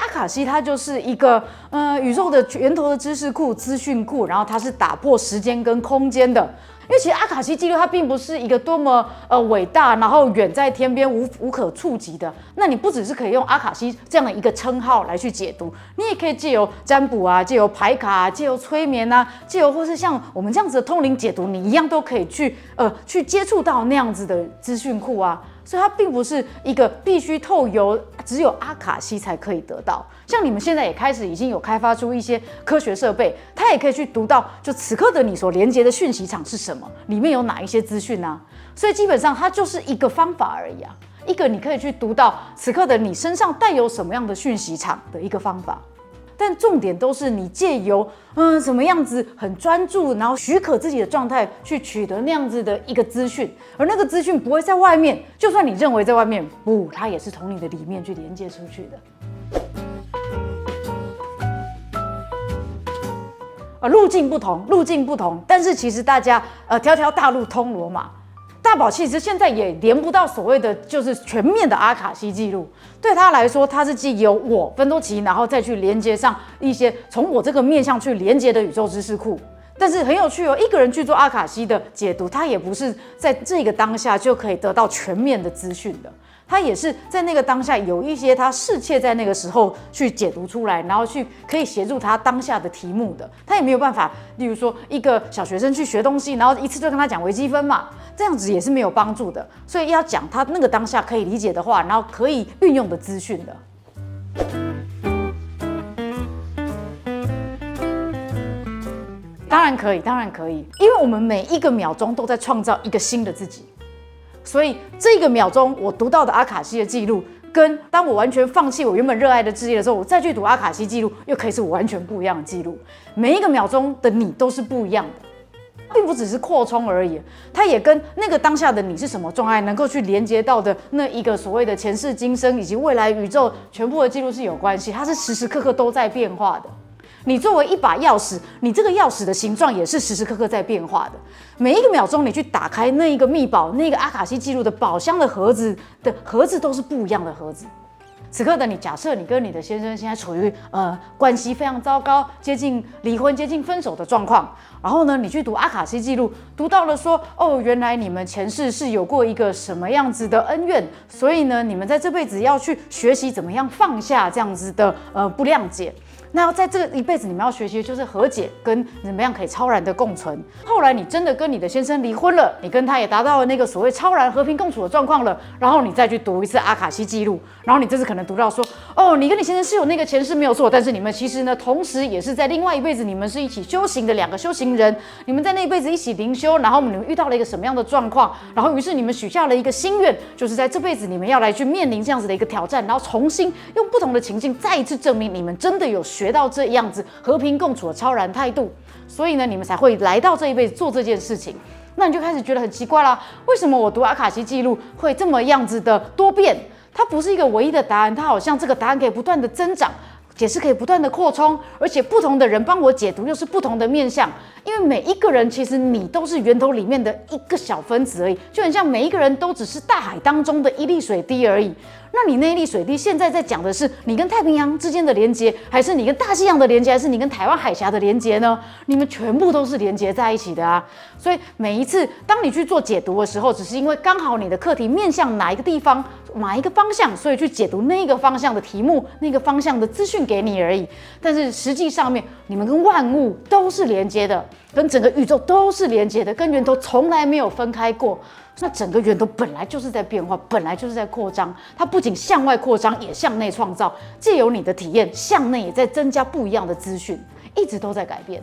阿卡西它就是一个宇宙的源头的知识库、资讯库，然后它是打破时间跟空间的。因为其实阿卡西记录它并不是一个多么伟大，然后远在天边无可触及的。那你不只是可以用阿卡西这样的一个称号来去解读，你也可以借由占卜啊，借由牌卡啊，借由催眠啊，借由或是像我们这样子的通灵解读，你一样都可以去接触到那样子的资讯库啊。所以它并不是一个必须透由只有阿卡西才可以得到。像你们现在也开始已经有开发出一些科学设备，它也可以去读到就此刻的你所连接的讯息场是什么，里面有哪一些资讯啊。所以基本上它就是一个方法而已啊，一个你可以去读到此刻的你身上带有什么样的讯息场的一个方法。但重点都是你借由什么样子很专注，然后许可自己的状态去取得那样子的一个资讯，而那个资讯不会在外面，就算你认为在外面，不，它也是从你的里面去连接出去的。路径不同，但是其实大家条条大路通罗马。大宝其实现在也连不到所谓的就是全面的阿卡西记录，对他来说，他是既由我芬多奇，然后再去连接上一些从我这个面向去连接的宇宙知识库。但是很有趣哦，一个人去做阿卡西的解读，他也不是在这个当下就可以得到全面的资讯的。他也是在那个当下有一些他适切在那个时候去解读出来，然后去可以协助他当下的题目的。他也没有办法，例如说一个小学生去学东西，然后一次就跟他讲微积分嘛，这样子也是没有帮助的。所以要讲他那个当下可以理解的话，然后可以运用的资讯的。当然可以，因为我们每一个秒钟都在创造一个新的自己。所以这个秒钟我读到的阿卡西的记录，跟当我完全放弃我原本热爱的职业的时候，我再去读阿卡西记录，又可以是我完全不一样的记录。每一个秒钟的你都是不一样的，并不只是扩充而已，它也跟那个当下的你是什么状态能够去连接到的那一个所谓的前世今生以及未来宇宙全部的记录是有关系，它是时时刻刻都在变化的。你作为一把钥匙，你这个钥匙的形状也是时时刻刻在变化的。每一个秒钟，你去打开那一个秘宝，那个阿卡西记录的宝箱的盒子都是不一样的盒子。此刻的你，假设你跟你的先生现在处于关系非常糟糕，接近离婚、接近分手的状况，然后呢，你去读阿卡西记录，读到了说，哦，原来你们前世是有过一个什么样子的恩怨，所以呢，你们在这辈子要去学习怎么样放下这样子的不谅解。那在这一辈子，你们要学习的就是和解跟怎么样可以超然的共存。后来你真的跟你的先生离婚了，你跟他也达到了那个所谓超然和平共处的状况了，然后你再去读一次阿卡西记录，然后你这次可能读到说，哦，你跟你先生是有那个前世没有错，但是你们其实呢，同时也是在另外一辈子，你们是一起修行的两个修行人，你们在那一辈子一起灵修，然后你们遇到了一个什么样的状况，然后于是你们许下了一个心愿，就是在这辈子你们要来去面临这样子的一个挑战，然后重新用不同的情境再一次证明你们真的有学到这样子和平共处的超然态度，所以呢，你们才会来到这一辈子做这件事情。那你就开始觉得很奇怪啦，为什么我读阿卡西记录会这么样子的多变？它不是一个唯一的答案，它好像这个答案可以不断的增长，解释可以不断的扩充，而且不同的人帮我解读又是不同的面向。因为每一个人其实你都是源头里面的一个小分子而已，就很像每一个人都只是大海当中的一粒水滴而已。那你那一粒水滴现在在讲的是你跟太平洋之间的连接，还是你跟大西洋的连接，还是你跟台湾海峡的连接呢？你们全部都是连接在一起的啊！所以每一次当你去做解读的时候，只是因为刚好你的课题面向哪一个地方、哪一个方向，所以去解读那个方向的题目、那个方向的资讯给你而已。但是实际上面，你们跟万物都是连接的，跟整个宇宙都是连接的，跟源头从来没有分开过。那整个源头本来就是在变化，本来就是在扩张，它不仅向外扩张，也向内创造，借由你的体验，向内也在增加不一样的资讯，一直都在改变。